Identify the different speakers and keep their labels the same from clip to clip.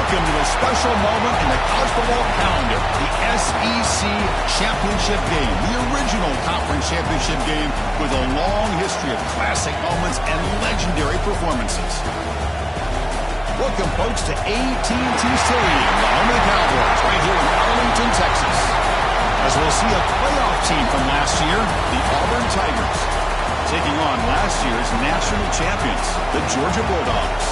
Speaker 1: Welcome to a special moment in the college football calendar, the SEC Championship Game, the original conference championship game with a long history of classic moments and legendary performances. Welcome, folks, to AT&T Stadium, the home of the Cowboys, right here in Arlington, Texas. As we'll see a playoff team from last year, the Auburn Tigers, taking on last year's national champions, the Georgia Bulldogs.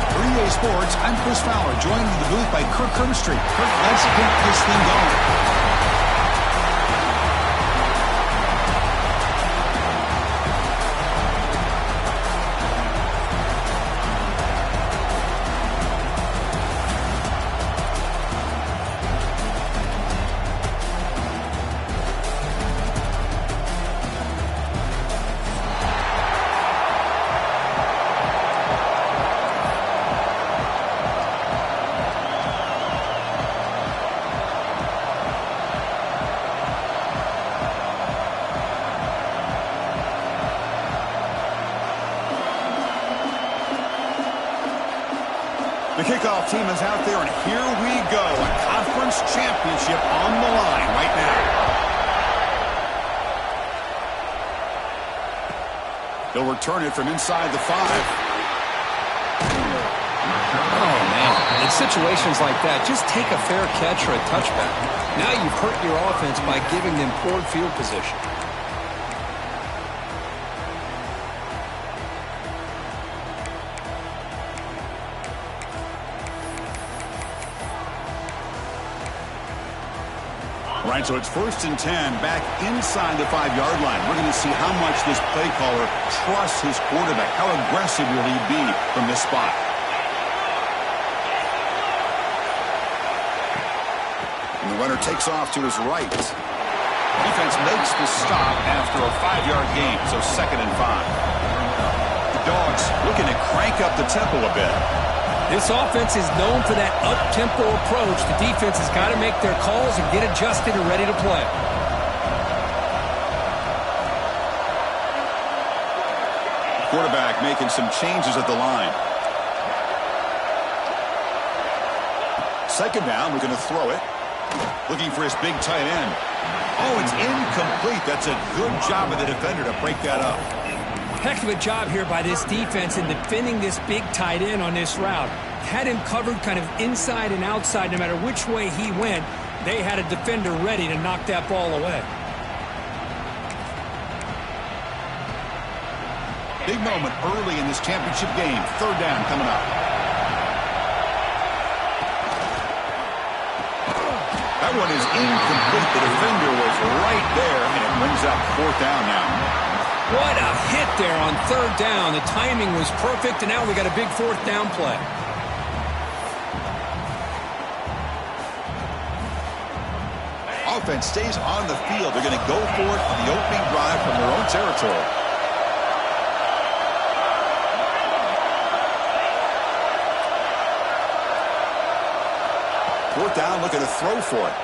Speaker 1: For EA Sports, I'm Chris Fowler, joined in the booth by Kirk Herbstreit. Kirk, let's get this thing going. The kickoff team is out there, and here we go. A conference championship on the line right now. They'll return it from inside the 5.
Speaker 2: Oh, man. In situations like that, just take a fair catch or a touchback. Now you've hurt your offense by giving them poor field position.
Speaker 1: All right, so it's 1st and 10, back inside the 5-yard line. We're going to see how much this play caller trusts his quarterback. How aggressive will he be from this spot? And the runner takes off to his right. Defense makes the stop after a 5-yard gain, so 2nd and 5. The Dogs looking to crank up the tempo a bit.
Speaker 2: This offense is known for that up-tempo approach. The defense has got to make their calls and get adjusted and ready to play.
Speaker 1: Quarterback making some changes at the line. 2nd down, we're going to throw it. Looking for his big tight end. Oh, it's incomplete. That's a good job of the defender to break that up.
Speaker 2: Heck of a job here by this defense in defending this big tight end on this route. Had him covered kind of inside and outside no matter which way he went. They had a defender ready to knock that ball away.
Speaker 1: Big moment early in this championship game. 3rd down coming up. That one is incomplete. The defender was right there, and it brings up 4th down now.
Speaker 2: What a hit there on 3rd down. The timing was perfect, and now we got a big 4th down play.
Speaker 1: Offense stays on the field. They're going to go for it on the opening drive from their own territory. Fourth down, looking to throw for it.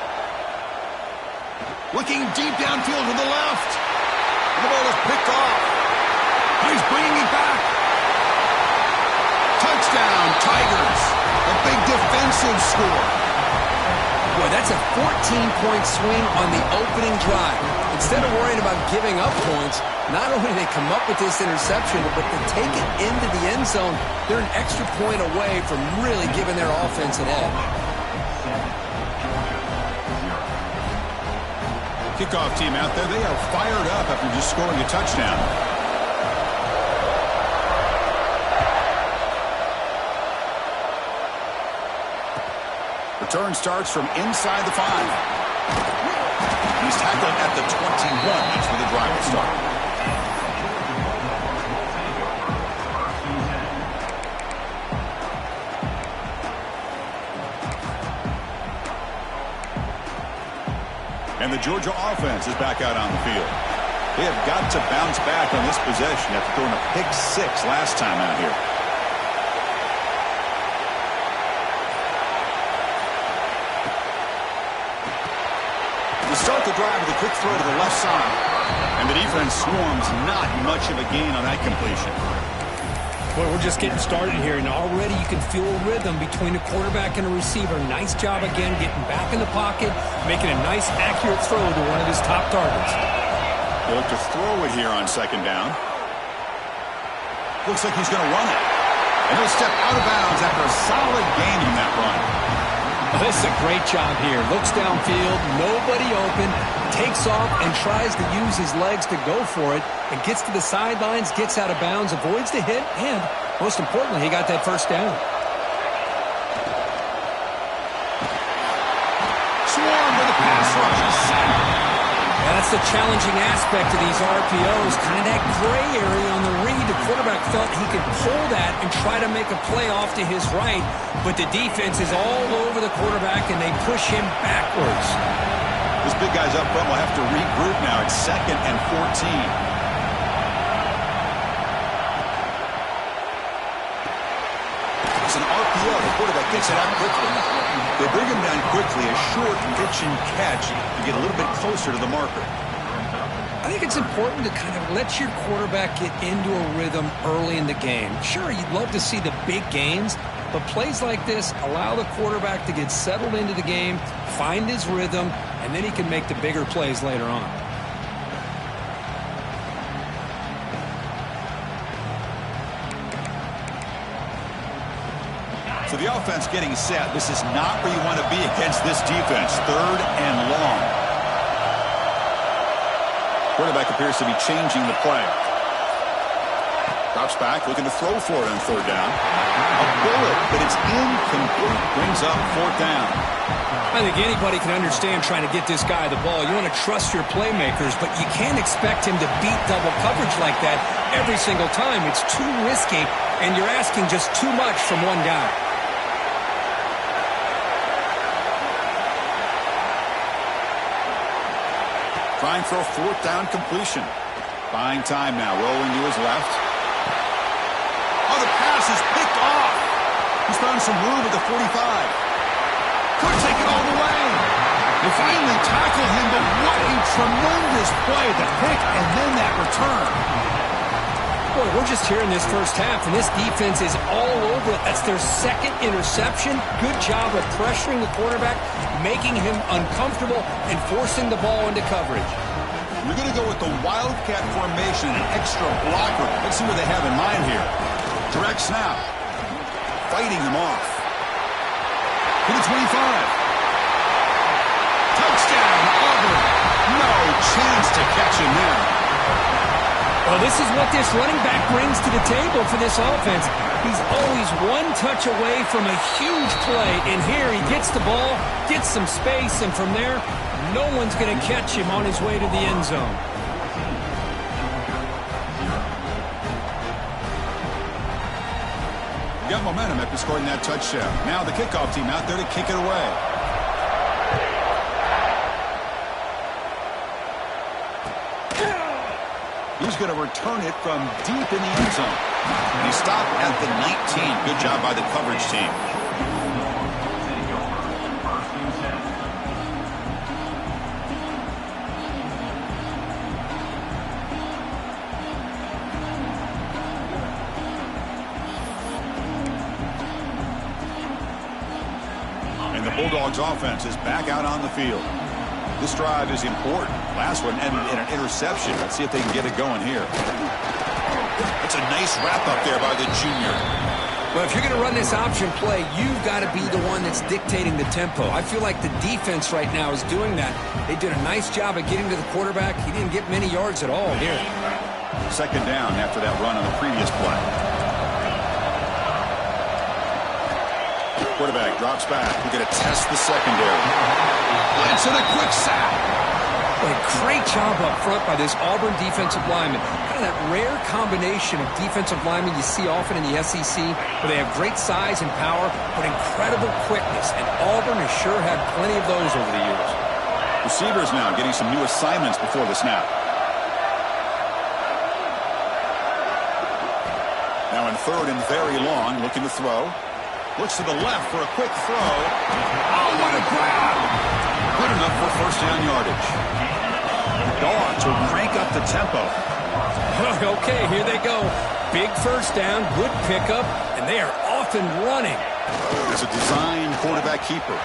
Speaker 1: Looking deep downfield to the left. The ball is picked off. He's bringing it back. Touchdown, Tigers. A big defensive score.
Speaker 2: Boy, that's a 14-point swing on the opening drive. Instead of worrying about giving up points, not only do they come up with this interception, but they take it into the end zone. They're an extra point away from really giving their offense an edge.
Speaker 1: Kickoff team out there, they are fired up after just scoring a touchdown. Return starts from inside the 5. He's tackled at the 21. That's where the drive will start. And the Georgia offense is back out on the field. They have got to bounce back on this possession after throwing a pick 6 last time out here. To start the drive with a quick throw to the left side. And the defense swarms, not much of a gain on that completion.
Speaker 3: Well, we're just getting started here, and already you can feel a rhythm between a quarterback and a receiver. Nice job again getting back in the pocket, making a nice, accurate throw to one of his top targets.
Speaker 1: They look to throw it here on second down. Looks like he's going to run it. And he'll step out of bounds after a solid gain in that run.
Speaker 2: Well, this is a great job here. Looks downfield, nobody open, takes off and tries to use his legs to go for it, and gets to the sidelines, gets out of bounds, avoids the hit, and most importantly, he got that first down.
Speaker 1: Swarm with a pass rush.
Speaker 2: That's the challenging aspect of these RPOs, kind of that gray area on the read. The quarterback felt he could pull that and try to make a play off to his right, but the defense is all over the quarterback, and they push him backwards.
Speaker 1: This big guy's up front will have to regroup now. It's 2nd and 14. It's an RPO. The quarterback gets it out quickly. They bring him down quickly, a short pitch and catch to get a little bit closer to the marker.
Speaker 2: I think it's important to kind of let your quarterback get into a rhythm early in the game. Sure, you'd love to see the big gains, but plays like this allow the quarterback to get settled into the game, find his rhythm, and then he can make the bigger plays later on.
Speaker 1: So the offense getting set. This is not where you want to be against this defense. 3rd and long. Quarterback appears to be changing the play. Drops back, looking to throw for it on 3rd down. A bullet, but it's incomplete. Brings up 4th down.
Speaker 2: I think anybody can understand trying to get this guy the ball. You want to trust your playmakers, but you can't expect him to beat double coverage like that every single time. It's too risky, and you're asking just too much from one guy.
Speaker 1: Trying for a 4th down completion. Buying time now, rolling to his left. Oh, the pass is picked off. He's found some room at the 45. Could take it all the way. They finally tackle him, but what a tremendous play. The pick and then that return.
Speaker 2: Boy, we're just here in this first half, and this defense is all over it. That's their 2nd interception. Good job of pressuring the quarterback, making him uncomfortable, and forcing the ball into coverage.
Speaker 1: We're going to go with the Wildcat formation, an extra blocker. Let's see what they have in mind here. Direct snap. Fighting him off. To the 25. Touchdown, Auburn. No chance to catch him there.
Speaker 2: Well, this is what this running back brings to the table for this offense. He's always one touch away from a huge play, and here he gets the ball, gets some space, and from there, no one's going to catch him on his way to the end zone.
Speaker 1: Got momentum after scoring that touchdown. Now the kickoff team out there to kick it away. He's going to return it from deep in the end zone. And he stopped at the 19. Good job by the coverage team. And the Bulldogs offense is back out on the field. This drive is important. Last one ended in an interception. Let's see if they can get it going here. That's a nice wrap-up there by the junior.
Speaker 2: Well, if you're going to run this option play, you've got to be the one that's dictating the tempo. I feel like the defense right now is doing that. They did a nice job of getting to the quarterback. He didn't get many yards at all here.
Speaker 1: 2nd down after that run on the previous play. Quarterback drops back. We're going to test the secondary. Blitz and a quick sack.
Speaker 2: A great job up front by this Auburn defensive lineman. Kind of that rare combination of defensive linemen you see often in the SEC, where they have great size and power, but incredible quickness. And Auburn has sure had plenty of those over the years.
Speaker 1: Receivers now getting some new assignments before the snap. Now in 3rd and very long, looking to throw. Looks to the left for a quick throw. Oh, what a grab! Good enough for 1st down yardage. Dogs will crank up the tempo.
Speaker 2: Okay, here they go.
Speaker 3: Big first down, good pickup, and they are off and running.
Speaker 1: It's a design quarterback keeper.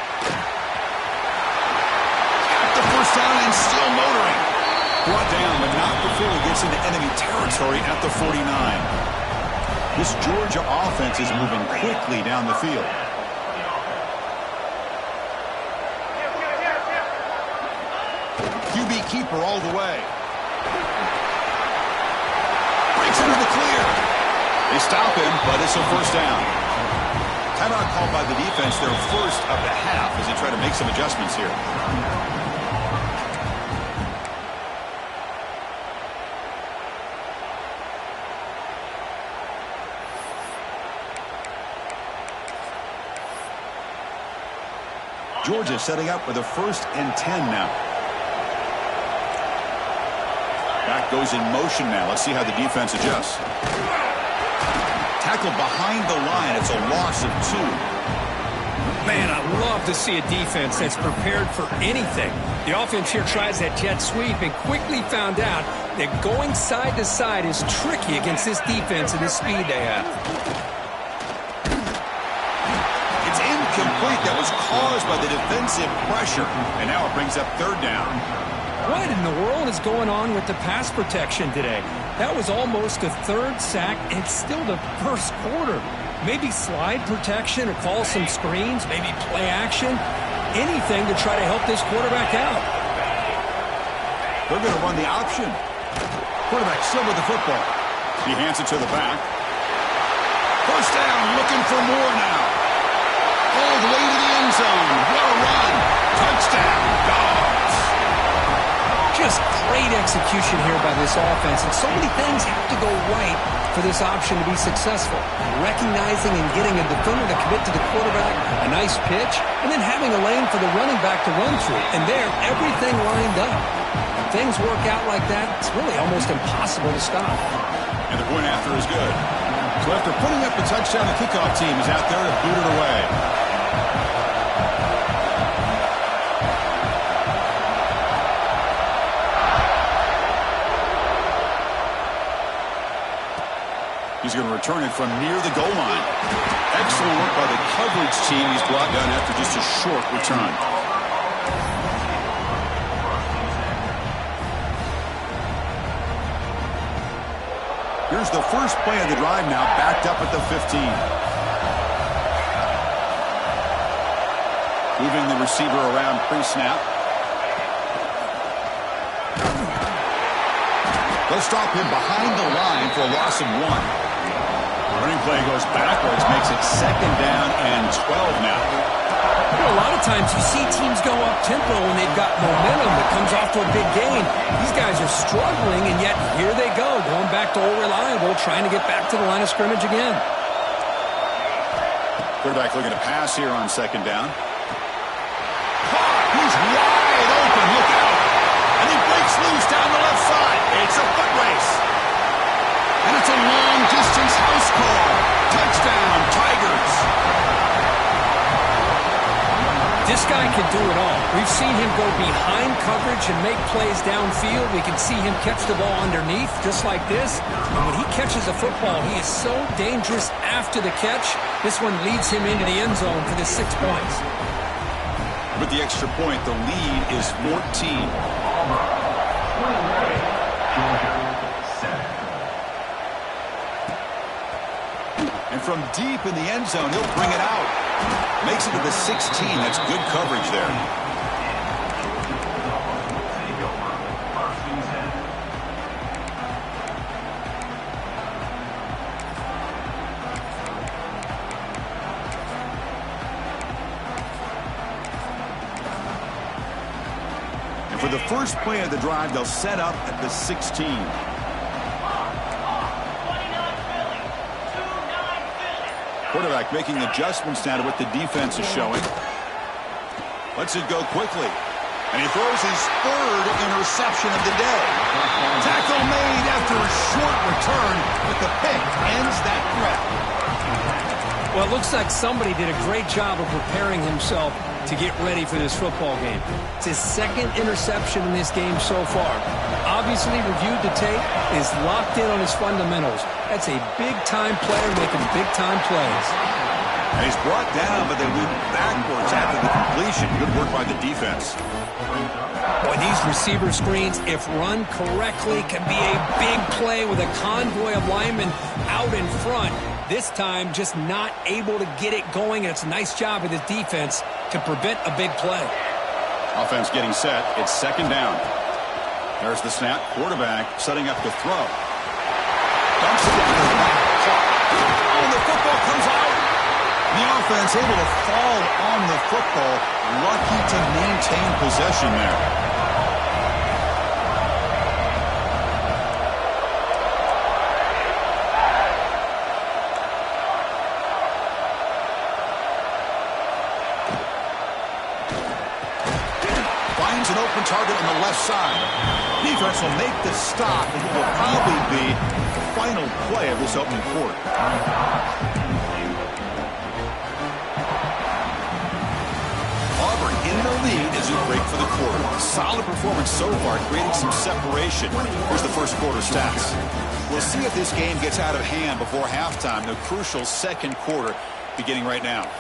Speaker 1: Got the first down and still motoring. Brought down, but not before he gets into enemy territory at the 49. This Georgia offense is moving quickly down the field. QB keeper all the way. Breaks into the clear. They stop him, but it's a first down. Timeout called by the defense, their first of the half as they try to make some adjustments here. Georgia setting up with a 1st and 10 now. Back goes in motion now. Let's see how the defense adjusts. Tackle behind the line. It's a loss of 2.
Speaker 3: Man, I love to see a defense that's prepared for anything. The offense here tries that jet sweep and quickly found out that going side to side is tricky against this defense and the speed they have.
Speaker 1: It's incomplete. That was caused by the defensive pressure. And now it brings up 3rd down.
Speaker 3: What in the world is going on with the pass protection today? That was almost a 3rd sack and still the 1st quarter. Maybe slide protection or call some screens, maybe play action, anything to try to help this quarterback out.
Speaker 1: They're going to run the option. Quarterback still with the football. He hands it to the back. First down, looking for more now. All the way to the end zone. What a run. Touchdown, Dogs.
Speaker 3: Just great execution here by this offense, and so many things have to go right for this option to be successful. Recognizing and getting a defender to commit to the quarterback, a nice pitch, and then having a lane for the running back to run through. And there, everything lined up. When things work out like that, it's really almost impossible to stop.
Speaker 1: And the point after is good. So after putting up the touchdown, the kickoff team is out there to boot it away. He's going to return it from near the goal line. Excellent work by the coverage team. He's brought down after just a short return. Here's the first play of the drive now, backed up at the 15. Moving the receiver around pre-snap. They'll stop him behind the line for a loss of 1. Running play goes backwards, makes it 2nd down and 12 now.
Speaker 3: You know, a lot of times you see teams go up-tempo when they've got momentum that comes off to a big gain. These guys are struggling, and yet here they go, going back to old reliable, trying to get back to the line of scrimmage again.
Speaker 1: Quarterback looking to pass here on 2nd down. He's wide open, look out. And he breaks loose down the left side. It's a foot race. And it's a long-distance house call. Touchdown, Tigers.
Speaker 3: This guy can do it all. We've seen him go behind coverage and make plays downfield. We can see him catch the ball underneath just like this. And when he catches a football, he is so dangerous after the catch. This one leads him into the end zone for the 6 points.
Speaker 1: With the extra point, the lead is 14. And from deep in the end zone, he'll bring it out. Makes it to the 16. That's good coverage there. And for the first play of the drive, they'll set up at the 16. Quarterback making adjustments now to what the defense is showing. Lets it go quickly. And he throws his 3rd interception of the day. Tackle made after a short return, but the pick ends that threat.
Speaker 3: Well, it looks like somebody did a great job of preparing himself to get ready for this football game. It's his second interception in this game so far. Obviously reviewed the tape, is locked in on his fundamentals. That's a big-time player making big-time plays.
Speaker 1: And he's brought down, but they went backwards after the completion. Good work by the defense.
Speaker 3: Boy, these receiver screens, if run correctly, can be a big play with a convoy of linemen out in front. This time, just not able to get it going, and it's a nice job of the defense to prevent a big play.
Speaker 1: Offense getting set. It's second down. There's the snap. Quarterback setting up to throw. Dumps it down to the back. Oh, the football comes out. The offense able to fall on the football. Lucky to maintain possession there. Finds an open target on the left side. Defense will make the stop, and it will probably be the final play of this opening quarter. Auburn in the lead as we break for the quarter. Solid performance so far, creating some separation. Here's the first quarter stats. We'll see if this game gets out of hand before halftime. The crucial second quarter beginning right now.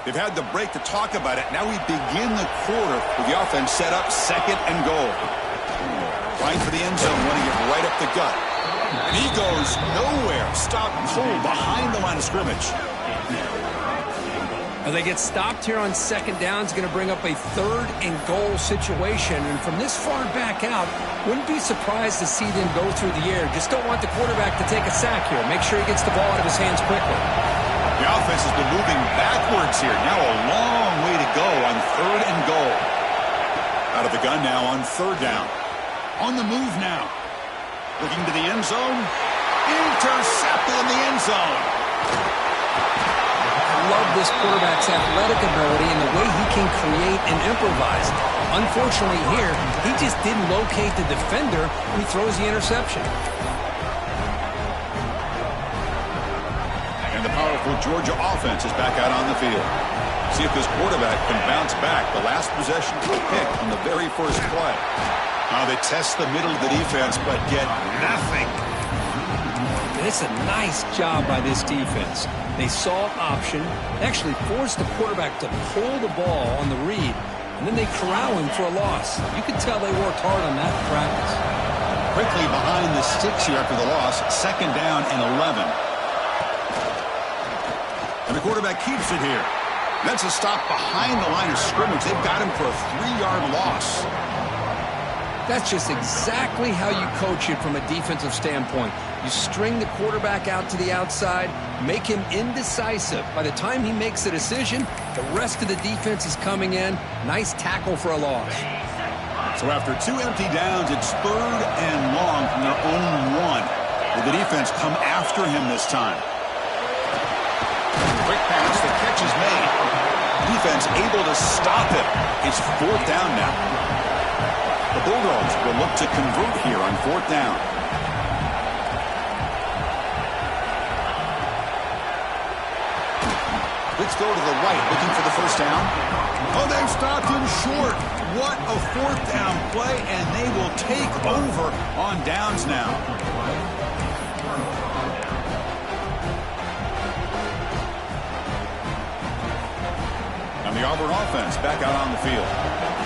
Speaker 1: They've had the break to talk about it. Now we begin the quarter with the offense set up second and goal. Trying for the end zone, running it right up the gut. And he goes nowhere. Stopped cold behind the line of scrimmage.
Speaker 3: Now they get stopped here on second down. It's going to bring up a third and goal situation. And from this far back out, wouldn't be surprised to see them go through the air. Just don't want the quarterback to take a sack here. Make sure he gets the ball out of his hands quickly.
Speaker 1: The offense has been moving backwards here. Now a long way to go on third and goal. Out of the gun now on third down. On the move now. Looking to the end zone. Intercepted in the end zone.
Speaker 3: I love this quarterback's athletic ability and the way he can create and improvise. Unfortunately here, he just didn't locate the defender when he throws the interception.
Speaker 1: And the powerful Georgia offense is back out on the field. See if this quarterback can bounce back. The last possession pick on the very first play. Now they test the middle of the defense, but get nothing.
Speaker 3: It's a nice job by this defense. They saw option, actually forced the quarterback to pull the ball on the read, and then they corral him for a loss. You could tell they worked hard on that in practice.
Speaker 1: Quickly behind the sticks here after the loss. Second down and 11. And the quarterback keeps it here. That's a stop behind the line of scrimmage. They've got him for a 3-yard loss.
Speaker 3: That's just exactly how you coach it from a defensive standpoint. You string the quarterback out to the outside, make him indecisive. By the time he makes a decision, the rest of the defense is coming in. Nice tackle for a loss.
Speaker 1: So after 2 empty downs, it's third and long from their own 1. Will the defense come after him this time? Quick pass, the catch is made. Defense able to stop it. It's fourth down now. The Bulldogs will look to convert here on fourth down. Let's go to the right, looking for the first down. Oh, they've stopped him short. What a fourth down play, and they will take over on downs now. And the Auburn offense back out on the field.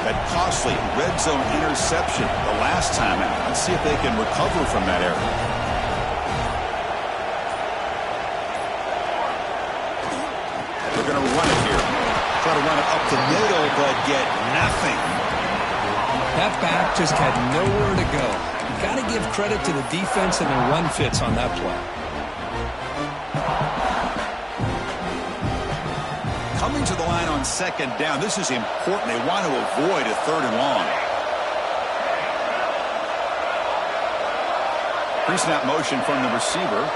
Speaker 1: That costly red zone interception the last time out. Let's see if they can recover from that error. They're going to run it here. Try to run it up the middle, but get nothing.
Speaker 3: That back just had nowhere to go. You got to give credit to the defense and their run fits on that play.
Speaker 1: Coming to the line on second down. This is important. They want to avoid a third and long. Pre-snap motion from the receiver.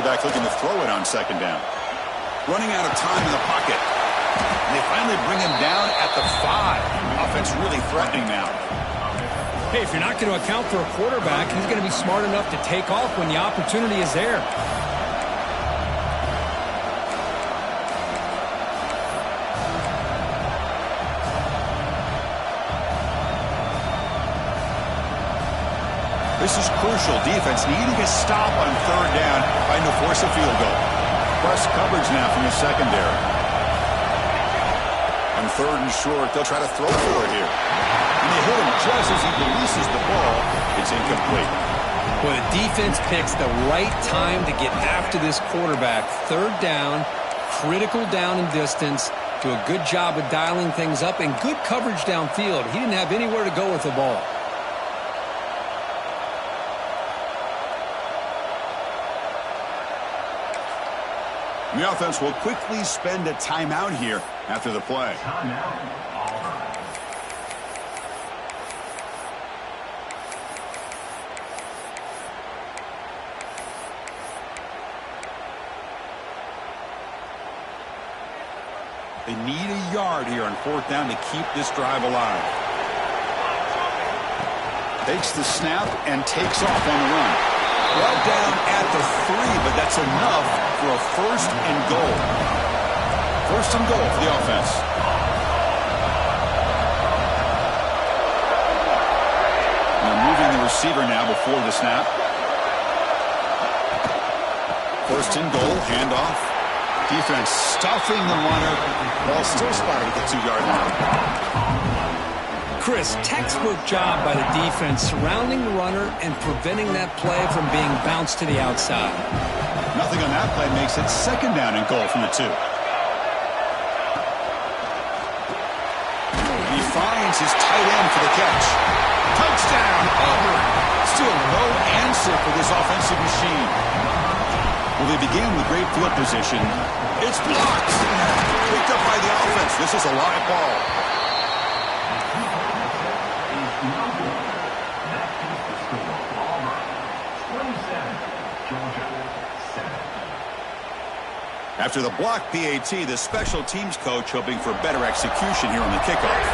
Speaker 1: quarterback looking to throw it on second down. Running out of time in the pocket. And they finally bring him down at the 5. Offense really threatening now.
Speaker 3: Hey, if you're not going to account for a quarterback, he's going to be smart enough to take off when the opportunity is there.
Speaker 1: This is crucial. Defense needing a stop on third down, trying to force a field goal. Press coverage now from the secondary. On third and short, they'll try to throw for it here. And they hit him just as he releases the ball. It's incomplete.
Speaker 3: Well, the defense picks the right time to get after this quarterback. Third down, critical down and distance. Do a good job of dialing things up and good coverage downfield. He didn't have anywhere to go with the ball.
Speaker 1: The offense will quickly spend a timeout here after the play. They need a yard here on fourth down to keep this drive alive. Takes the snap and takes off on the run. Brought down at the 3, but that's enough for a first and goal. First and goal for the offense. They're moving the receiver now before the snap. First and goal, handoff. Defense stuffing the runner while still spotting the 2-yard line.
Speaker 3: Chris, textbook job by the defense surrounding the runner and preventing that play from being bounced to the outside.
Speaker 1: Nothing on that play makes it second down and goal from the 2. He finds his tight end for the catch. Touchdown, Auburn. Still no answer for this offensive machine. Well, they began with great field position. It's blocked. Picked up by the offense. This is a live ball. After the block PAT, the special teams coach hoping for better execution here on the kickoff.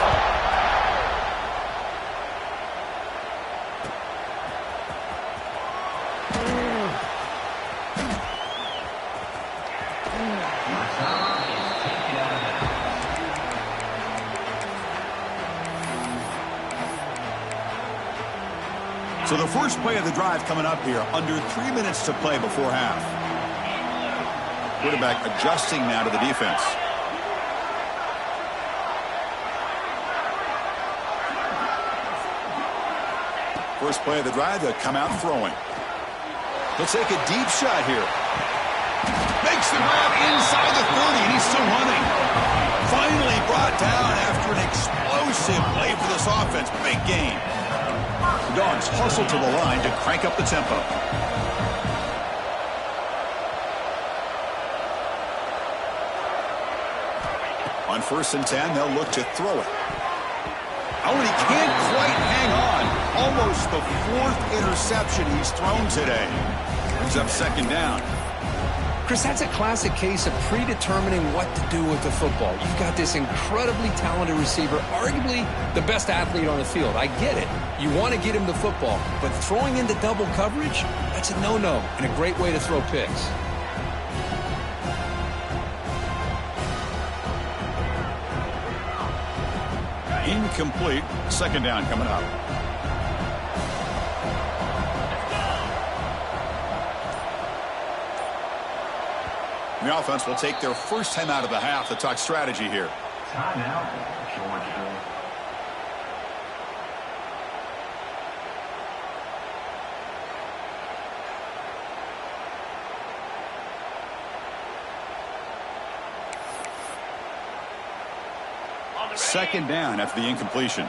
Speaker 1: So the first play of the drive coming up here, under 3 minutes to play before half. Quarterback adjusting now to the defense. First play of the drive, they'll come out throwing. He'll take a deep shot here. Makes the grab inside the 30, and he's still running. Finally brought down after an explosive play for this offense. Big game. The Dogs hustle to the line to crank up the tempo. On first and 10, they'll look to throw it. Oh, and he can't quite hang on. Almost the 4th interception he's thrown today. Brings up second down.
Speaker 3: Chris, that's a classic case of predetermining what to do with the football. You've got this incredibly talented receiver, arguably the best athlete on the field. I get it. You want to get him the football, but throwing into double coverage, that's a no-no and a great way to throw picks.
Speaker 1: Incomplete. Second down coming up. The offense will take their first time out of the half to talk strategy here.
Speaker 4: Timeout, Georgia.
Speaker 1: Second down after the incompletion.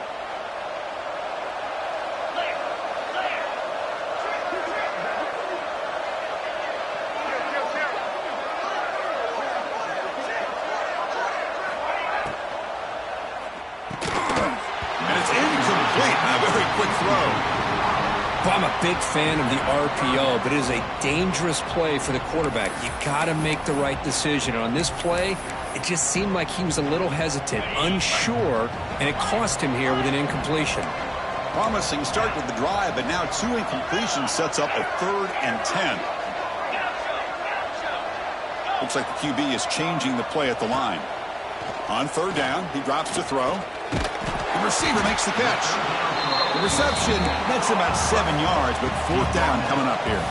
Speaker 1: And it's incomplete. A very quick throw.
Speaker 3: Well, I'm a big fan of the RPO, but it is a dangerous play for the quarterback. You got to make the right decision. On this play, it just seemed like he was a little hesitant, unsure, and it cost him here with an incompletion.
Speaker 1: Promising start with the drive, but now 2 incompletions sets up a 3rd and 10. Looks like the QB is changing the play at the line. On 3rd down, he drops to throw. The receiver makes the catch. The reception, that's about 7 yards, but 4th down coming up here.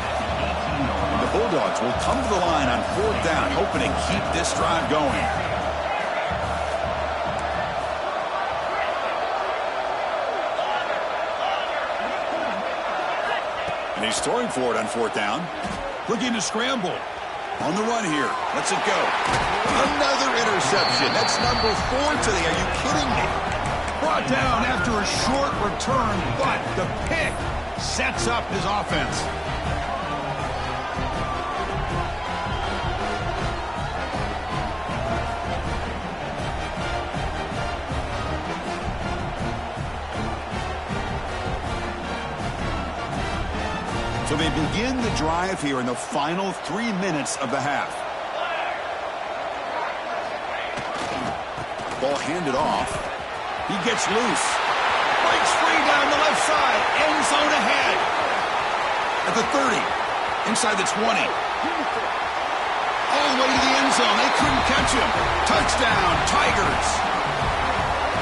Speaker 1: The Bulldogs will come to the line on 4th down, hoping to keep this drive going. And he's throwing for it on 4th down. Looking to scramble. On the run here. Lets it go. Another interception. That's number 4 today. Are you kidding me? Brought down after a short return, but the pick sets up his offense. So they begin the drive here in the final 3 minutes of the half. Ball handed off. He gets loose. Breaks free down the left side. End zone ahead. At the 30. Inside the 20. All the way to the end zone. They couldn't catch him. Touchdown, Tigers.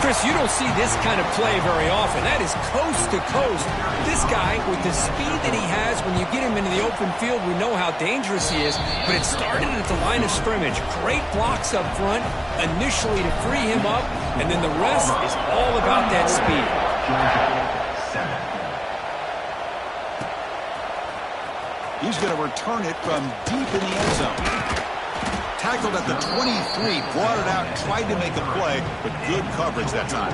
Speaker 3: Chris, you don't see this kind of play very often. That is coast to coast. This guy, with the speed that he has, when you get him into the open field, we know how dangerous he is. But it started at the line of scrimmage. Great blocks up front, initially to free him up, and then the rest is all about that speed.
Speaker 1: He's going to return it from deep in the end zone. Tackled at the 23, brought it out, tried to make a play, but good coverage that time.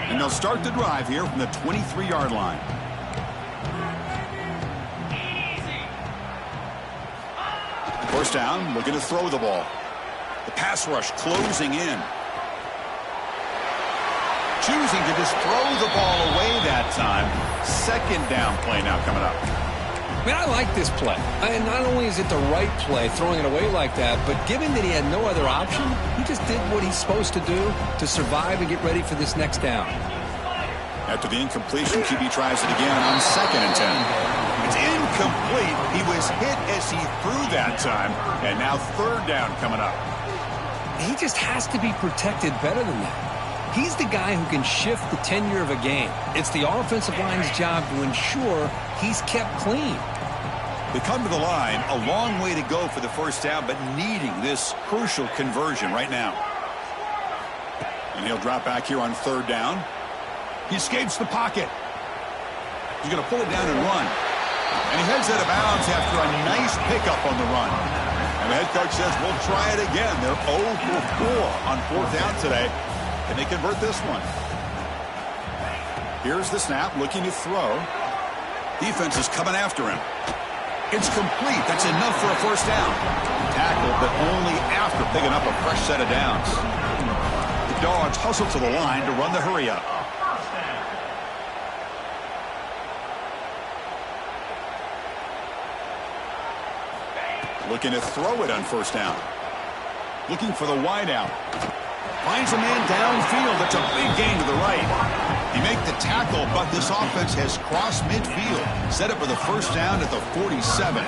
Speaker 1: And they'll start the drive here from the 23-yard line. First down, looking to throw the ball. The pass rush closing in. Choosing to just throw the ball away that time. 2nd down play now coming up.
Speaker 3: Man, I like this play. And not only is it the right play, throwing it away like that, but given that he had no other option, he just did what he's supposed to do to survive and get ready for this next down.
Speaker 1: After the incompletion, QB tries it again on 2nd and 10. It's incomplete. He was hit as he threw that time, and now 3rd down coming up.
Speaker 3: He just has to be protected better than that. He's the guy who can shift the tenure of a game. It's the offensive line's job to ensure he's kept clean.
Speaker 1: They come to the line, a long way to go for the first down, but needing this crucial conversion right now. And he'll drop back here on 3rd down. He escapes the pocket. He's going to pull it down and run. And he heads out of bounds after a nice pickup on the run. And the head coach says, we'll try it again. They're 0 for 4 on 4th down today. Can they convert this one? Here's the snap, looking to throw. Defense is coming after him. It's complete. That's enough for a first down. Tackled, but only after picking up a fresh set of downs. The Dogs hustle to the line to run the hurry up. Looking to throw it on 1st down. Looking for the wide out. Finds a man downfield. That's a big gain to the right. He made the tackle, but this offense has crossed midfield. Set up for the first down at the 47.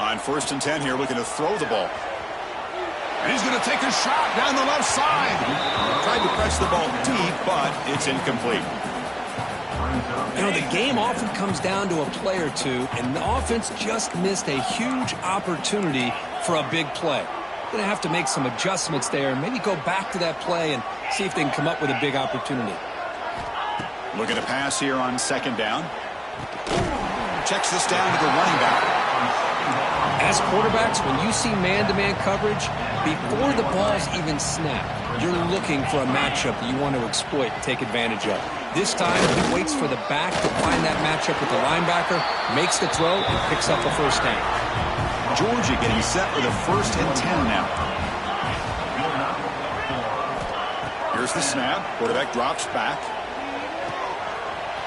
Speaker 1: On 1st and 10 here, looking to throw the ball. And he's going to take a shot down the left side. Tried to press the ball deep, but it's incomplete.
Speaker 3: You know, the game often comes down to a play or two, and the offense just missed a huge opportunity for a big play. Going to have to make some adjustments there, and maybe go back to that play and see if they can come up with a big opportunity.
Speaker 1: Looking to pass here on second down. Checks this down to the running back.
Speaker 3: As quarterbacks, when you see man-to-man coverage, before the ball's even snapped, you're looking for a matchup that you want to exploit and take advantage of. This time, he waits for the back to find that matchup with the linebacker, makes the throw, and picks up a first down.
Speaker 1: Georgia getting set for the 1st and 10 now. Here's the snap. Quarterback drops back.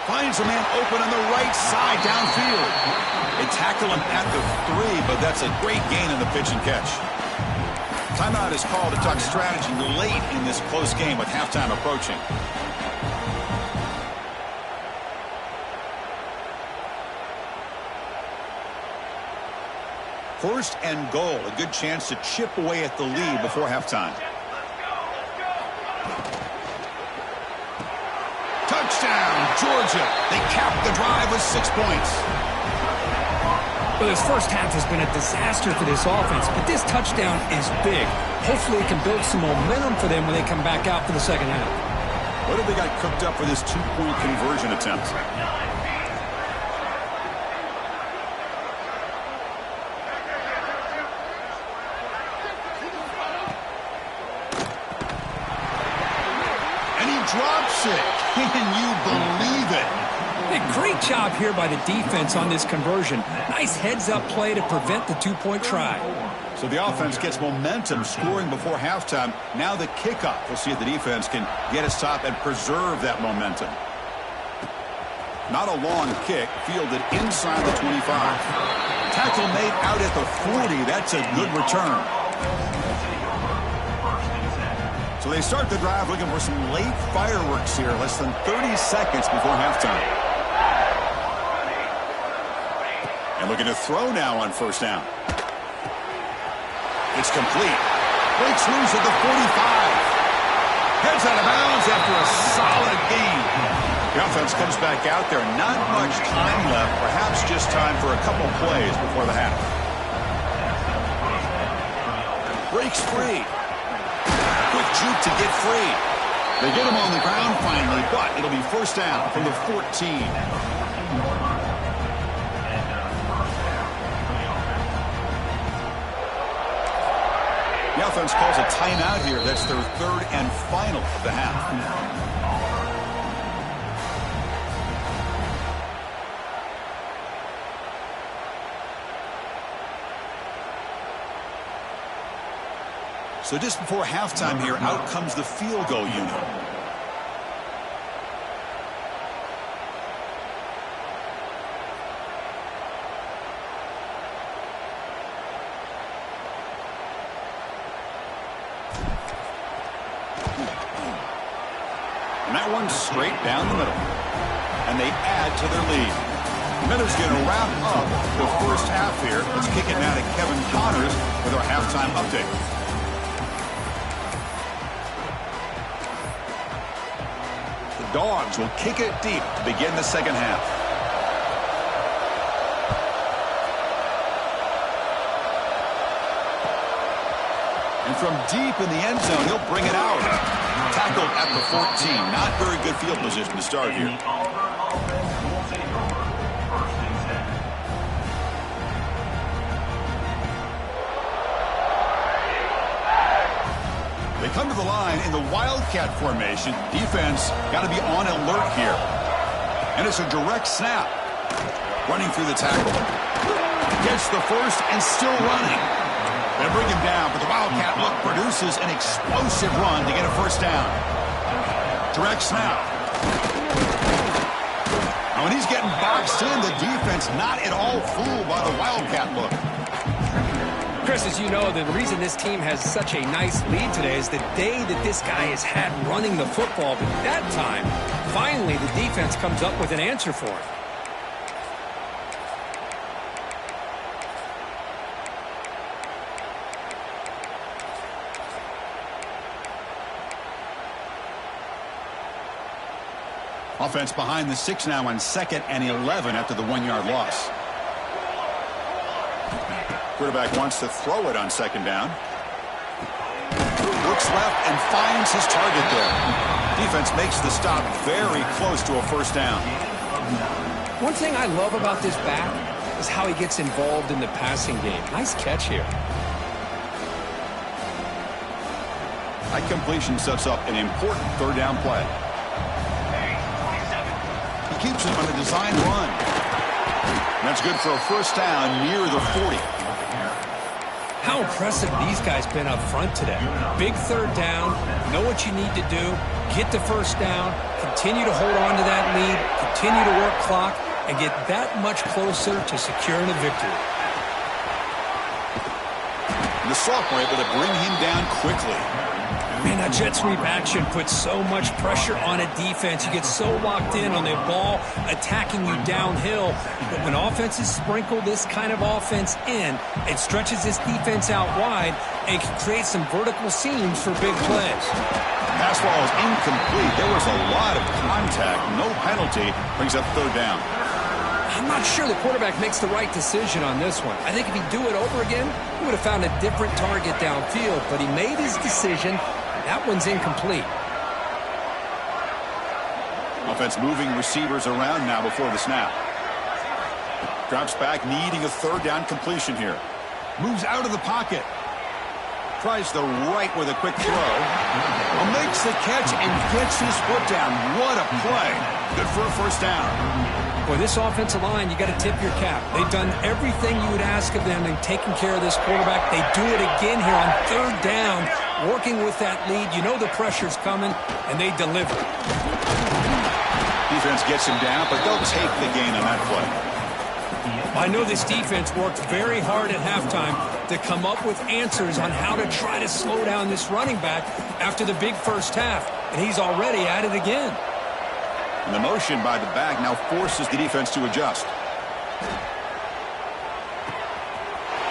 Speaker 1: Finds a man open on the right side downfield. They tackle him at the 3, but that's a great gain in the pitch and catch. Timeout is called to talk strategy late in this close game with halftime approaching. First and goal, a good chance to chip away at the lead before halftime. Touchdown, Georgia. They cap the drive with 6 points.
Speaker 3: Well, this first half has been a disaster for this offense, but this touchdown is big. Hopefully it can build some momentum for them when they come back out for the second half.
Speaker 1: What have they got cooked up for this 2-point conversion attempt? And he drops it. Can you believe it?
Speaker 3: A great job here by the defense on this conversion. Nice heads-up play to prevent the 2-point try.
Speaker 1: So the offense gets momentum scoring before halftime. Now the kickoff. We'll see if the defense can get a stop and preserve that momentum. Not a long kick, fielded inside the 25. Tackle made out at the 40. That's a good return. So they start the drive looking for some late fireworks here. Less than 30 seconds before halftime. And looking to throw now on first down. It's complete. Breaks loose at the 45. Heads out of bounds after a solid gain. The offense comes back out there. Not much time left. Perhaps just time for a couple plays before the half. Breaks free. Quick juke to get free. They get him on the ground finally, but it'll be first down from the 14. The offense calls a timeout here. That's their 3rd and final of the half. So just before halftime here, out comes the field goal unit. And that one's straight down the middle. And they add to their lead. The Minnows going to wrap up the first half here. Let's kick it now to Kevin Connors with our halftime update. The Dogs will kick it deep to begin the second half. And from deep in the end zone, he'll bring it out. Tackled at the 14. Not very good field position to start here. They come to the line in the Wildcat formation. Defense got to be on alert here. And it's a direct snap. Running through the tackle. Gets the first and still running. They bring him down, but the Wildcat look produces an explosive run to get a first down. Direct snap. Now when he's getting boxed in, the defense not at all fooled by the Wildcat look.
Speaker 3: Chris, as you know, the reason this team has such a nice lead today is the day that this guy has had running the football. But that time, finally, the defense comes up with an answer for him.
Speaker 1: Offense behind the 6 now on 2nd and 11 after the 1-yard loss. Quarterback wants to throw it on 2nd down. Looks left and finds his target there. Defense makes the stop very close to a first down.
Speaker 3: One thing I love about this back is how he gets involved in the passing game. Nice catch here.
Speaker 1: That completion sets up an important third down play. He keeps it on a design run. That's good for a first down near the 40.
Speaker 3: How impressive these guys been up front today. Big third down, know what you need to do, get the first down, continue to hold on to that lead, continue to work clock, and get that much closer to securing a victory.
Speaker 1: The sophomore able to bring him down quickly.
Speaker 3: Man, that jet sweep action puts so much pressure on a defense. You get so locked in on the ball attacking you downhill. But when offenses sprinkle this kind of offense in, it stretches this defense out wide and can create some vertical seams for big plays.
Speaker 1: Pass ball is incomplete. There was a lot of contact. No penalty. Brings up third down.
Speaker 3: I'm not sure the quarterback makes the right decision on this one. I think if he'd do it over again, he would have found a different target downfield. But he made his decision. That one's incomplete.
Speaker 1: Offense moving receivers around now before the snap. Drops back, needing a third down completion here. Moves out of the pocket. Tries the right with a quick throw. Makes the catch and gets his foot down. What a play. Good for a first down.
Speaker 3: Boy, this offensive line, you got to tip your cap. They've done everything you would ask of them in taking care of this quarterback. They do it again here on third down, working with that lead. You know the pressure's coming, and they deliver.
Speaker 1: Defense gets him down, but they'll take the gain on that play.
Speaker 3: I know this defense worked very hard at halftime to come up with answers on how to try to slow down this running back after the big first half, and he's already at it again.
Speaker 1: And the motion by the back now forces the defense to adjust.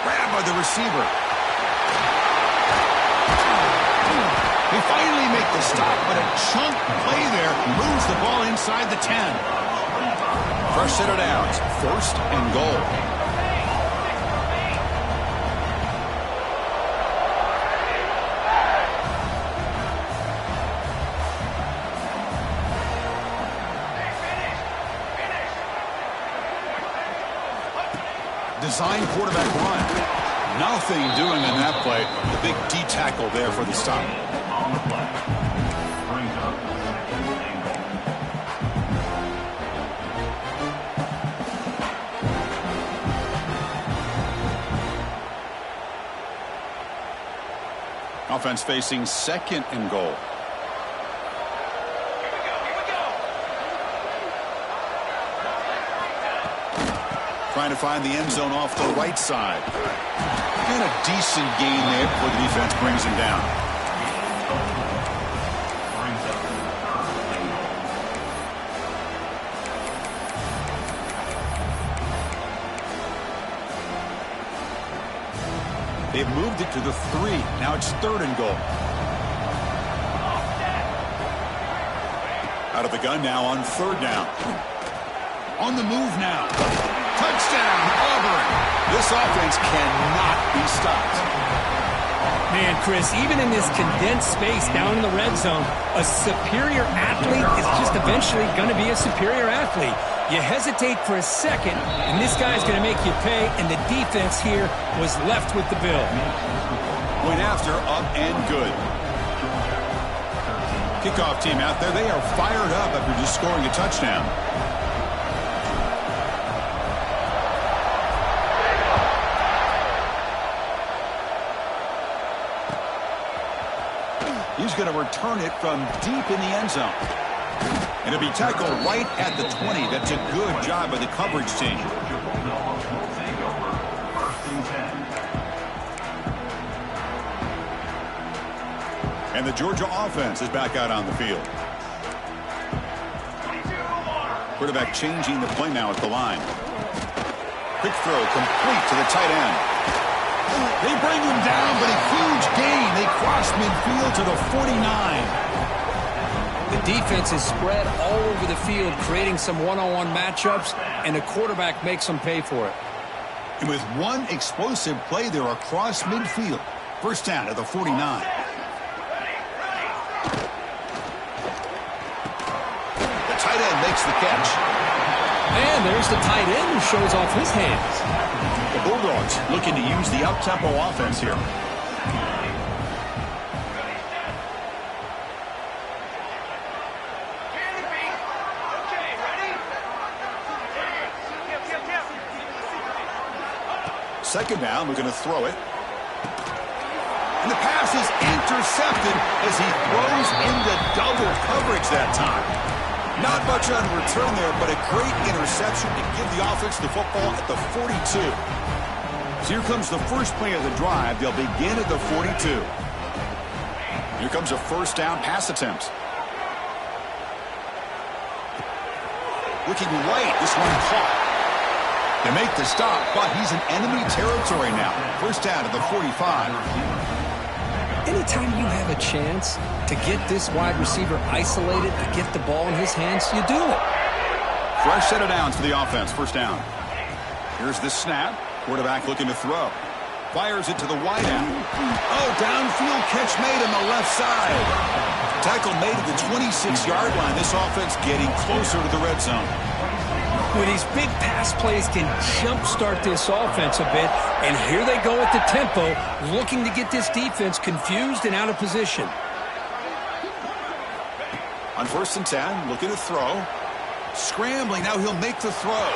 Speaker 1: Grab by the receiver. They finally make the stop, but a chunk play there moves the ball inside the 10. Fresh set of downs, first and goal. Design quarterback run. Nothing doing on that play. The big D tackle there for the stop.
Speaker 4: On the play. Brings up angle.
Speaker 1: Offense facing second and goal. Trying to find the end zone off the right side. And a decent gain there before the defense brings him down. They've moved it to the 3. Now it's third and goal. Out of the gun now on third down. On the move now. Touchdown, Auburn. This offense cannot be stopped.
Speaker 3: Man, Chris, even in this condensed space down in the red zone, a superior athlete is just eventually going to be a superior athlete. You hesitate for a second, and this guy's going to make you pay, and the defense here was left with the bill.
Speaker 1: Went after, up and good. Kickoff team out there, they are fired up after just scoring a touchdown. He's going to return it from deep in the end zone. And it'll be tackled right at the 20. That's a good job by the coverage team. And the Georgia offense is back out on the field. Quarterback changing the play now at the line. Quick throw complete to the tight end. They bring him down, but a huge gain. They cross midfield to the 49.
Speaker 3: The defense is spread all over the field, creating some one-on-one matchups, and the quarterback makes them pay for it.
Speaker 1: And with one explosive play there across midfield, first down at the 49. makes the catch.
Speaker 3: And there's the tight end who shows off his hands.
Speaker 1: The Bulldogs looking to use the up-tempo offense here. Second down, we're going to throw it. And the pass is intercepted as he throws into double coverage that time. Not much on return there, but a great interception to give the offense the football at the 42. So here comes the first play of the drive. They'll begin at the 42. Here comes a first down pass attempt. Looking right, this one caught. They make the stop, but he's in enemy territory now. First down to the 45.
Speaker 3: Anytime you have a chance to get this wide receiver isolated, to get the ball in his hands, you do it.
Speaker 1: Fresh set of downs for the offense. First down. Here's the snap. Quarterback looking to throw. Fires it to the wide end. Oh, downfield catch made on the left side. Tackle made at the 26-yard line. This offense getting closer to the red zone.
Speaker 3: With these big pass plays can jumpstart this offense a bit, and here they go at the tempo, looking to get this defense confused and out of position.
Speaker 1: On 1st and 10, looking to throw. Scrambling, now he'll make the throw.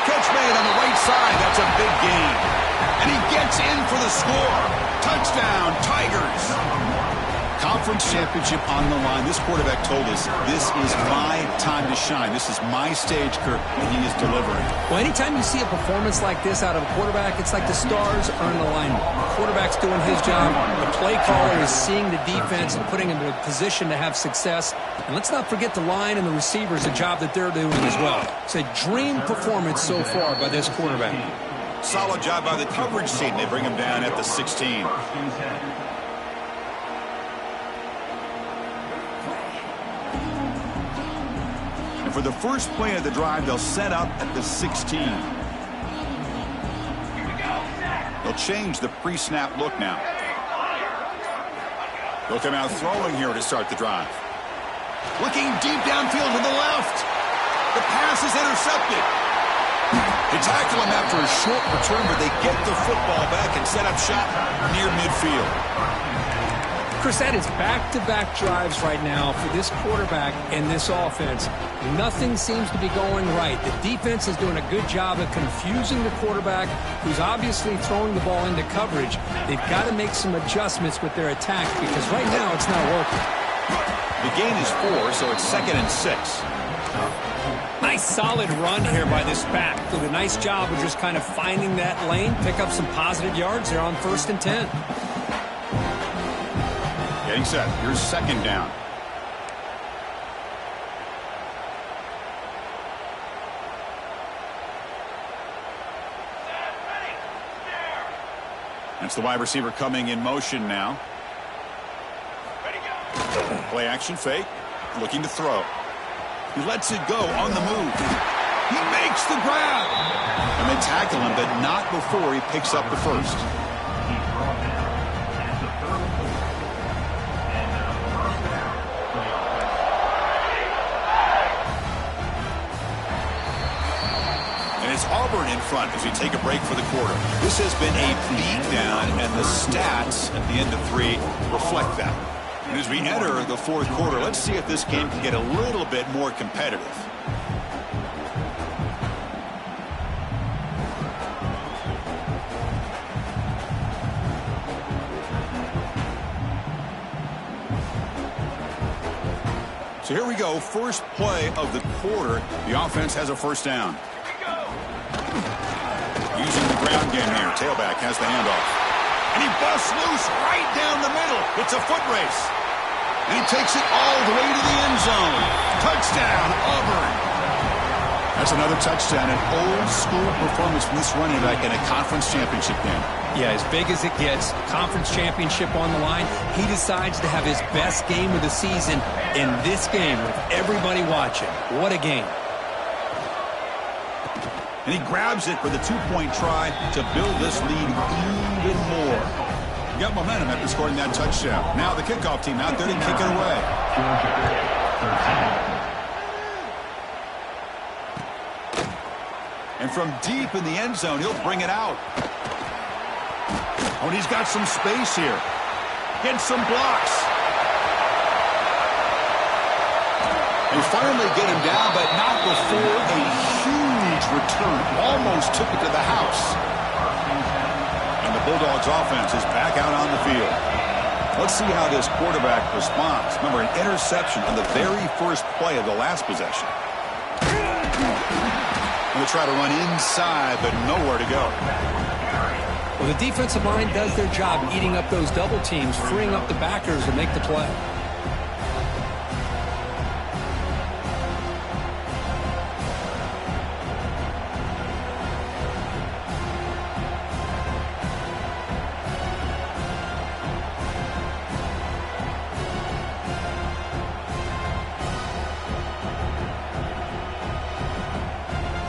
Speaker 1: Catch made on the right side, that's a big gain. And he gets in for the score. Touchdown, Tigers. Conference championship on the line. This quarterback told us, this is my time to shine. This is my stage, Kirk, and he is delivering.
Speaker 3: Well, anytime you see a performance like this out of a quarterback, it's like the stars are in alignment. The quarterback's doing his job. The play caller is seeing the defense and putting him in a position to have success. And let's not forget the line and the receivers, the job that they're doing as well. It's a dream performance so far by this quarterback.
Speaker 1: Solid job by the coverage team. They bring him down at the 16. For the first play of the drive, they'll set up at the 16. They'll change the pre-snap look now. They'll come out throwing here to start the drive. Looking deep downfield to the left. The pass is intercepted. They tackle him after a short return, but they get the football back and set up shop near midfield.
Speaker 3: Chris, that is back-to-back drives right now for this quarterback and this offense. Nothing seems to be going right. The defense is doing a good job of confusing the quarterback, who's obviously throwing the ball into coverage. They've got to make some adjustments with their attack because right now it's not working.
Speaker 1: The gain is 4, so it's 2nd and 6.
Speaker 3: Nice solid run here by this back. Did a nice job of just kind of finding that lane, pick up some positive yards there on 1st and 10.
Speaker 1: Getting set. Here's 2nd down. That's the wide receiver coming in motion now. Play action fake. Looking to throw. He lets it go on the move. He makes the grab. And they tackle him, but not before he picks up the first. It's Auburn in front as we take a break for the quarter. This has been a beatdown, and the stats at the end of 3 reflect that. And as we enter the 4th quarter, let's see if this game can get a little bit more competitive. So here we go, first play of the quarter. The offense has a first down. Using the ground game here. Tailback has the handoff. And he busts loose right down the middle. It's a foot race. And he takes it all the way to the end zone. Touchdown, Auburn. That's another touchdown. An old-school performance from this running back in a conference championship game.
Speaker 3: Yeah, as big as it gets, conference championship on the line, he decides to have his best game of the season in this game with everybody watching. What a game.
Speaker 1: And he grabs it for the 2-point try to build this lead even more. He got momentum after scoring that touchdown. Now the kickoff team out there to kick it away. And from deep in the end zone, he'll bring it out. Oh, and he's got some space here. Gets some blocks. They finally get him down, but not before a huge return. Almost took it to the house. And the Bulldogs offense is back out on the field. Let's see how this quarterback responds. Remember, an interception on the very first play of the last possession. They'll try to run inside, but nowhere to go.
Speaker 3: Well, the defensive line does their job eating up those double teams, freeing up the backers to make the play.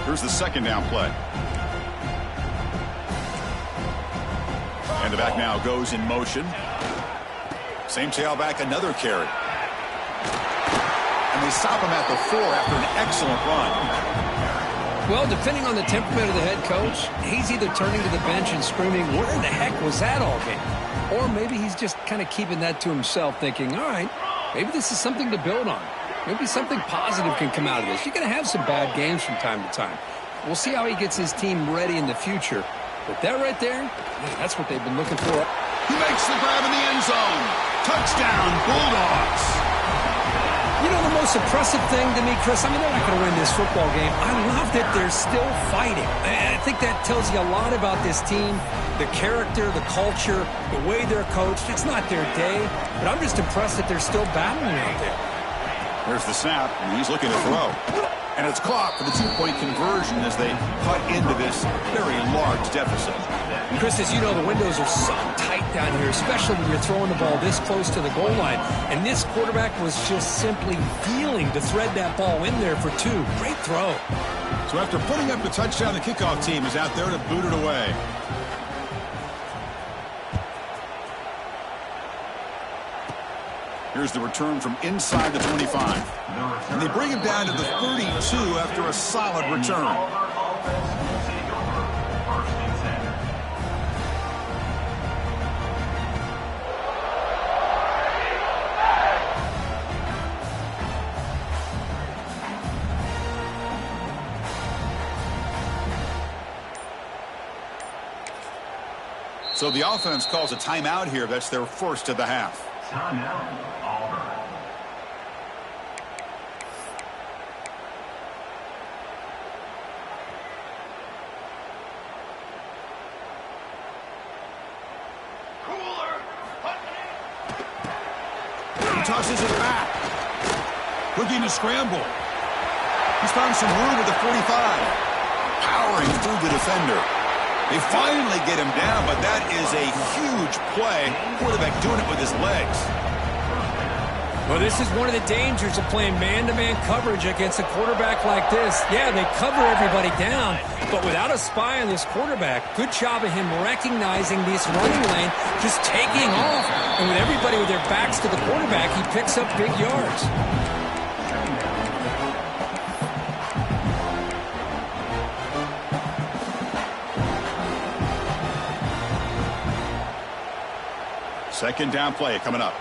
Speaker 1: Here's the second down play. And the back now goes in motion. Same tailback, another carry. And they stop him at the 4 after an excellent run.
Speaker 3: Well, depending on the temperament of the head coach, he's either turning to the bench and screaming, where in the heck was that all game? Or maybe he's just kind of keeping that to himself, thinking, all right, maybe this is something to build on. Maybe something positive can come out of this. You're going to have some bad games from time to time. We'll see how he gets his team ready in the future. But that right there, man, that's what they've been looking for.
Speaker 1: He makes the grab in the end zone. Touchdown, Bulldogs.
Speaker 3: You know, the most impressive thing to me, Chris, I mean, they're not going to win this football game. I love that they're still fighting. I think that tells you a lot about this team, the character, the culture, the way they're coached. It's not their day, but I'm just impressed that they're still battling out there.
Speaker 1: There's the snap, and he's looking to throw. And it's caught for the two-point conversion as they cut into this very large deficit.
Speaker 3: And Chris, as you know, the windows are so tight down here, especially when you're throwing the ball this close to the goal line. And this quarterback was just simply feeling to thread that ball in there for 2. Great throw.
Speaker 1: So after putting up the touchdown, the kickoff team is out there to boot it away. Here's the return from inside the 25. And they bring him down to the 32 after a solid return. So the offense calls a timeout here. That's their first of the half.
Speaker 4: Timeout.
Speaker 1: Tosses it back. Looking to scramble. He's found some room at the 45. Powering through the defender. They finally get him down, but that is a huge play. Quarterback doing it with his legs.
Speaker 3: Well, this is one of the dangers of playing man-to-man coverage against a quarterback like this. Yeah, they cover everybody down, but without a spy on this quarterback, good job of him recognizing this running lane, just taking off. And with everybody with their backs to the quarterback, he picks up big yards.
Speaker 1: Second down play coming up.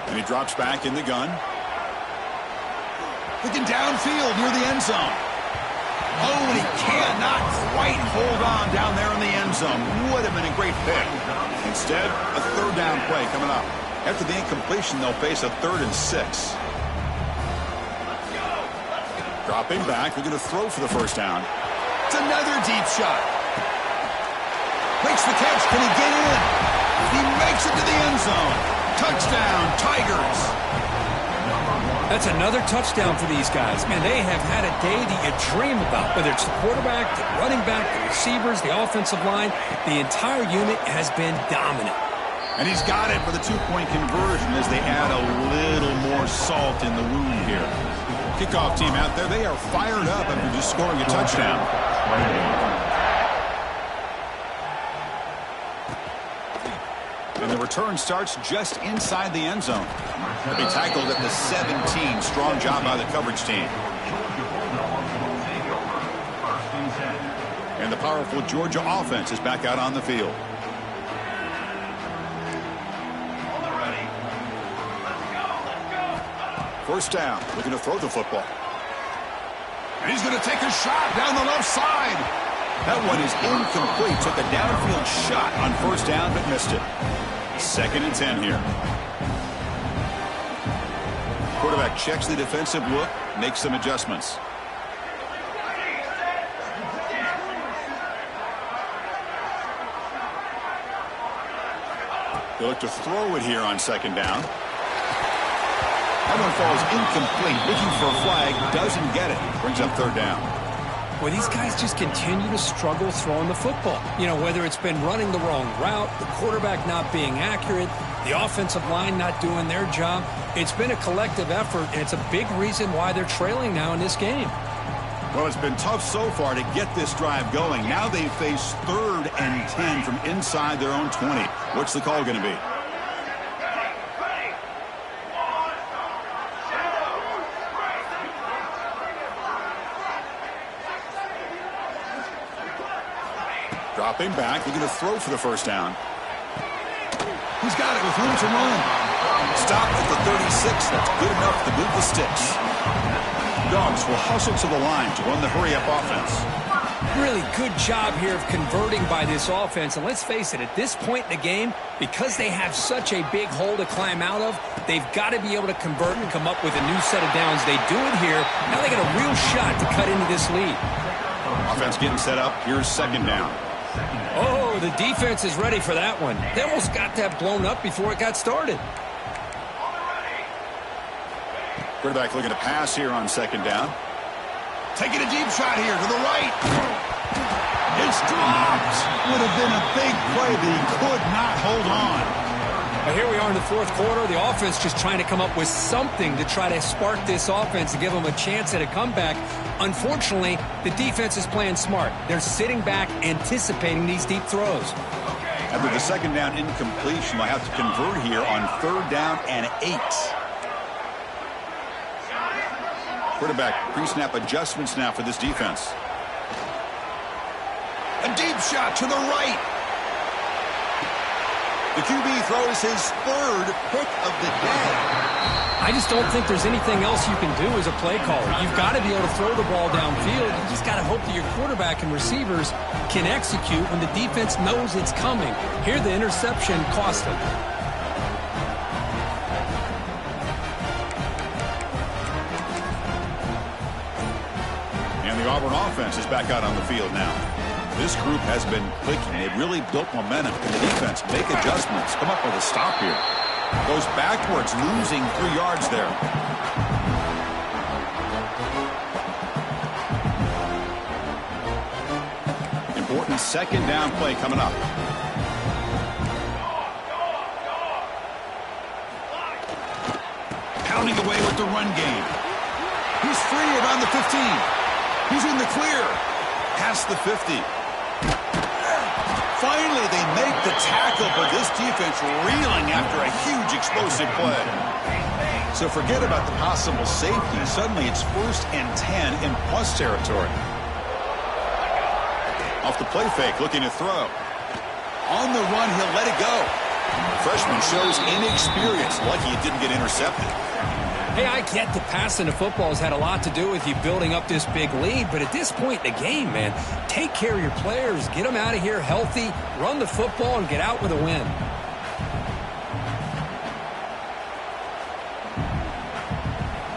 Speaker 1: And he drops back in the gun. Looking downfield near the end zone. Oh, and he cannot quite hold on down there in the end zone. Would have been a great pick. Instead, a third down play coming up. After the incompletion, they'll face a 3rd and 6. Dropping back, they're going to throw for the first down. It's another deep shot. Makes the catch. Can he get in? He makes it to the end zone. Touchdown, Tigers.
Speaker 3: That's another touchdown for these guys. Man, they have had a day that you dream about. Whether it's the quarterback, the running back, the receivers, the offensive line, the entire unit has been dominant.
Speaker 1: And he's got it for the 2-point conversion as they add a little more salt in the wound here. Kickoff team out there, they are fired up after just scoring a touchdown. And the return starts just inside the end zone. They'll be tackled at the 17. Strong job by the coverage team. And the powerful Georgia offense is back out on the field. First down, looking to throw the football. And he's going to take a shot down the left side. That one is incomplete. Took a downfield shot on first down, but missed it. 2nd and 10 here. Quarterback checks the defensive look, makes some adjustments. They look to throw it here on 2nd down. That one falls incomplete. Looking for a flag, doesn't get it. Brings up 3rd down.
Speaker 3: Well, these guys just continue to struggle throwing the football. You know, whether it's been running the wrong route, the quarterback not being accurate, the offensive line not doing their job. It's been a collective effort, and it's a big reason why they're trailing now in this game.
Speaker 1: Well, it's been tough so far to get this drive going. Now they face 3rd and 10 from inside their own 20. What's the call going to be? Dropping back, looking to throw for the first down. He's got it with room to run. Stopped at the 36. That's good enough to move the sticks. Dogs will hustle to the line to run the hurry-up offense.
Speaker 3: Really good job here of converting by this offense. And let's face it, at this point in the game, because they have such a big hole to climb out of, they've got to be able to convert and come up with a new set of downs. They do it here. Now they got a real shot to cut into this lead.
Speaker 1: Offense getting set up. Here's 2nd down.
Speaker 3: Oh, the defense is ready for that one. They almost got that blown up before it got started.
Speaker 1: Quarterback looking to pass here on 2nd down. Taking a deep shot here to the right. It's dropped. Would have been a big play, but he could not hold on.
Speaker 3: Well, here we are in the 4th quarter. The offense just trying to come up with something to try to spark this offense and give them a chance at a comeback. Unfortunately, the defense is playing smart. They're sitting back, anticipating these deep throws.
Speaker 1: After the 2nd down incompletion, they'll have to convert here on 3rd down and 8. Quarterback pre-snap adjustments now for this defense. A deep shot to the right. The QB throws his 3rd pick of the day.
Speaker 3: I just don't think there's anything else you can do as a play caller. You've got to be able to throw the ball downfield. You just got to hope that your quarterback and receivers can execute when the defense knows it's coming. Here, the interception cost them.
Speaker 1: And the Auburn offense is back out on the field now. This group has been clicking. They've really built momentum. And the defense make adjustments. Come up with a stop here. Goes backwards, losing 3 yards there. Important 2nd down play coming up. Pounding away with the run game. He's free around the 15. He's in the clear. Past the 50. Finally, they make the tackle, but this defense reeling after a huge explosive play. So forget about the possible safety. Suddenly, it's 1st and 10 in plus territory. Off the play fake, looking to throw. On the run, he'll let it go. The freshman shows inexperience. Lucky it didn't get intercepted.
Speaker 3: Hey, I get the passing of football has had a lot to do with you building up this big lead, but at this point in the game, man, take care of your players, get them out of here healthy, run the football, and get out with a win.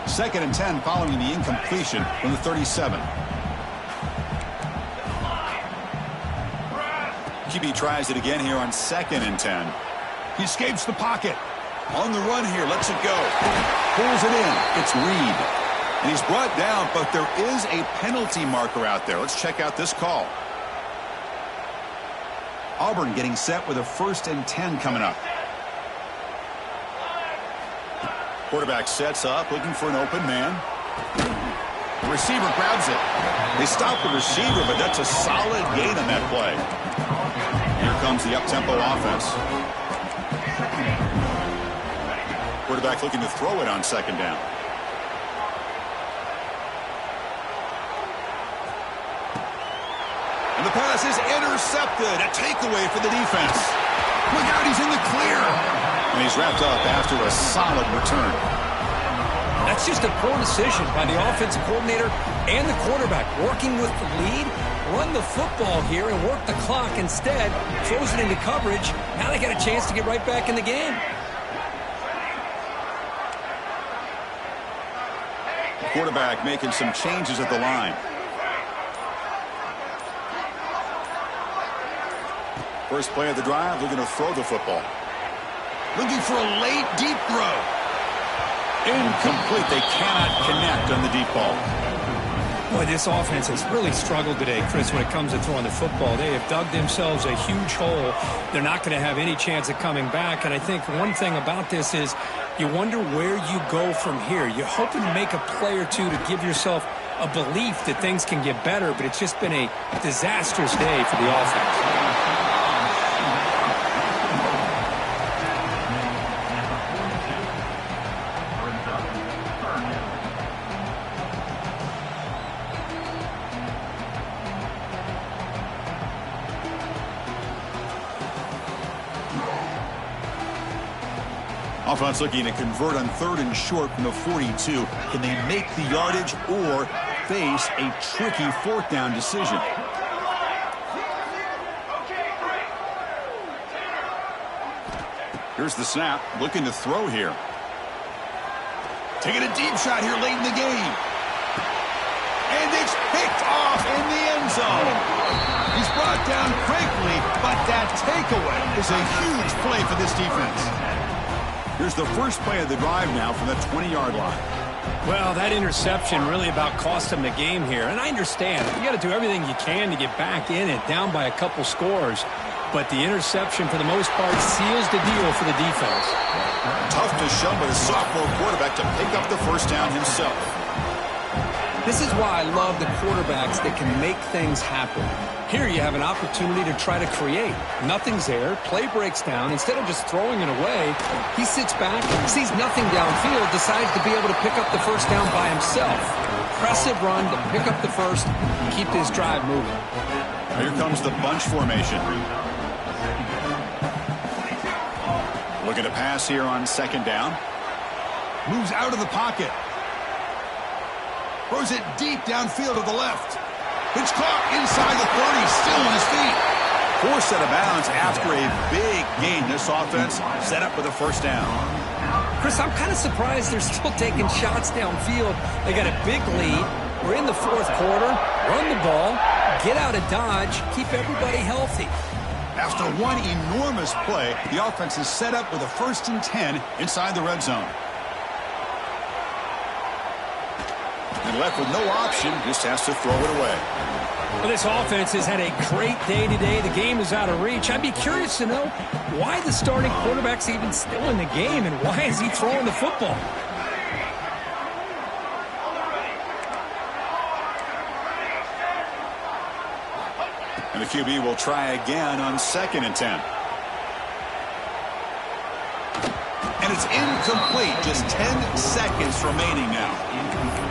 Speaker 1: Second and 10 following the incompletion from the 37. QB tries it again here on 2nd and 10. He escapes the pocket. On the run here, lets it go. Pulls it in. It's Reed. And he's brought down, but there is a penalty marker out there. Let's check out this call. Auburn getting set with a 1st and 10 coming up. Quarterback sets up, looking for an open man. The receiver grabs it. They stop the receiver, but that's a solid gain on that play. Here comes the up-tempo offense. Quarterback looking to throw it on second down. And the pass is intercepted. A takeaway for the defense. Look out, he's in the clear. And he's wrapped up after a solid return.
Speaker 3: That's just a poor decision by the offensive coordinator and the quarterback. Working with the lead, run the football here and work the clock. Instead, throws it into coverage. Now they got a chance to get right back in the game.
Speaker 1: Quarterback making some changes at the line. First play of the drive, looking to throw the football. Looking for a late, deep throw. Incomplete. They cannot connect on the deep ball.
Speaker 3: Boy, this offense has really struggled today, Chris, when it comes to throwing the football. They have dug themselves a huge hole. They're not going to have any chance of coming back. And I think one thing about this is you wonder where you go from here. You're hoping to make a play or two to give yourself a belief that things can get better, but it's just been a disastrous day for the offense.
Speaker 1: Offense looking to convert on 3rd and short from the 42. Can they make the yardage or face a tricky 4th down decision? Here's the snap. Looking to throw here. Taking a deep shot here late in the game. And it's picked off in the end zone. He's brought down quickly, but that takeaway is a huge play for this defense. Here's the first play of the drive now from the 20-yard line.
Speaker 3: Well, that interception really about cost them the game here. And I understand. You got to do everything you can to get back in it, down by a couple scores. But the interception, for the most part, seals the deal for the defense.
Speaker 1: Tough to show by the sophomore quarterback to pick up the first down himself.
Speaker 3: This is why I love the quarterbacks that can make things happen. Here you have an opportunity to try to create. Nothing's there. Play breaks down. Instead of just throwing it away, he sits back, sees nothing downfield, decides to be able to pick up the first down by himself. Impressive run to pick up the first and keep this drive moving.
Speaker 1: Here comes the bunch formation. Looking to pass here on second down. Moves out of the pocket. Throws it deep downfield to the left. It's caught inside the 30, still on his feet. Forced out of bounds after a big gain. This offense set up with a first down.
Speaker 3: Chris, I'm kind of surprised they're still taking shots downfield. They got a big lead. We're in the 4th quarter. Run the ball. Get out of Dodge. Keep everybody healthy.
Speaker 1: After one enormous play, the offense is set up with a 1st and 10 inside the red zone. And left with no option, just has to throw it away.
Speaker 3: Well, this offense has had a great day today. The game is out of reach. I'd be curious to know why the starting quarterback's even still in the game and why is he throwing the football?
Speaker 1: And the QB will try again on 2nd and 10. And it's incomplete. Just 10 seconds remaining now.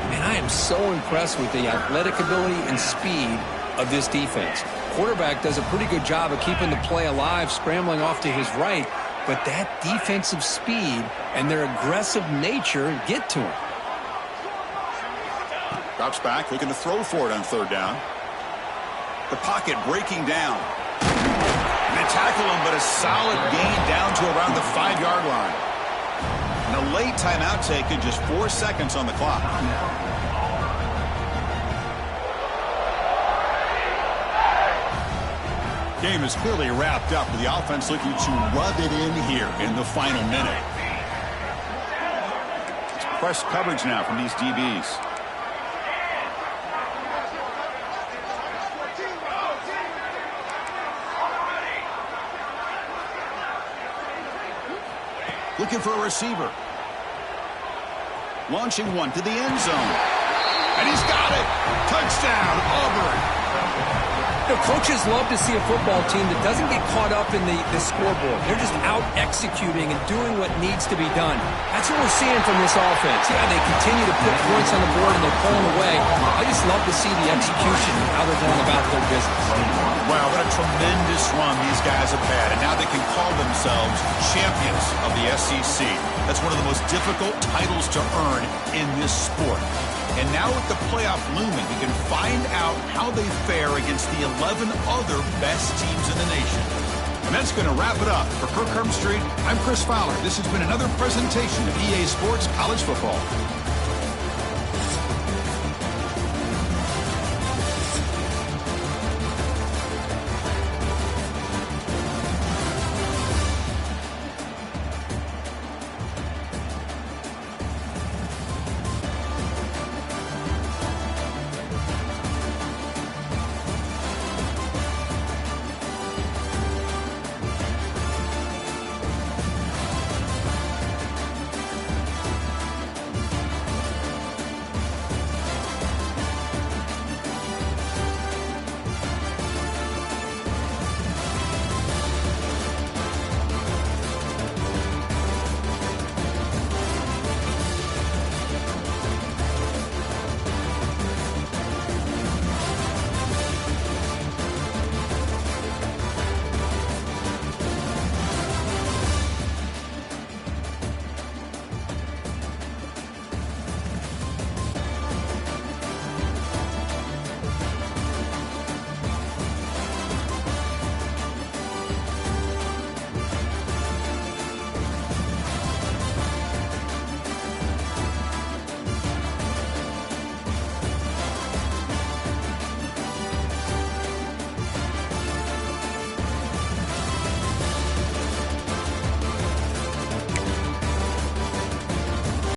Speaker 3: And I am so impressed with the athletic ability and speed of this defense. Quarterback does a pretty good job of keeping the play alive, scrambling off to his right. But that defensive speed and their aggressive nature get to him.
Speaker 1: Drops back, looking to throw for it on 3rd down. The pocket breaking down. They tackle him, but a solid gain down to around the 5-yard line. And a late timeout taken, just 4 seconds on the clock. Game is clearly wrapped up with the offense looking to rub it in here in the final minute. It's press coverage now from these DBs. Looking for a receiver. Launching one to the end zone. And he's got it. Touchdown, Auburn.
Speaker 3: Coaches love to see a football team that doesn't get caught up in the scoreboard. They're just out executing and doing what needs to be done. That's what we're seeing from this offense. Yeah, they continue to put points on the board and they're pulling away. I just love to see the execution and how they're going about their business.
Speaker 1: Wow, what a tremendous run these guys have had, and now they can call themselves champions of the SEC. That's one of the most difficult titles to earn in this sport. And now with the playoff looming, we can find out how they fare against the 11 other best teams in the nation. And that's going to wrap it up. For Kirk Herbstreit, I'm Chris Fowler. This has been another presentation of EA Sports College Football.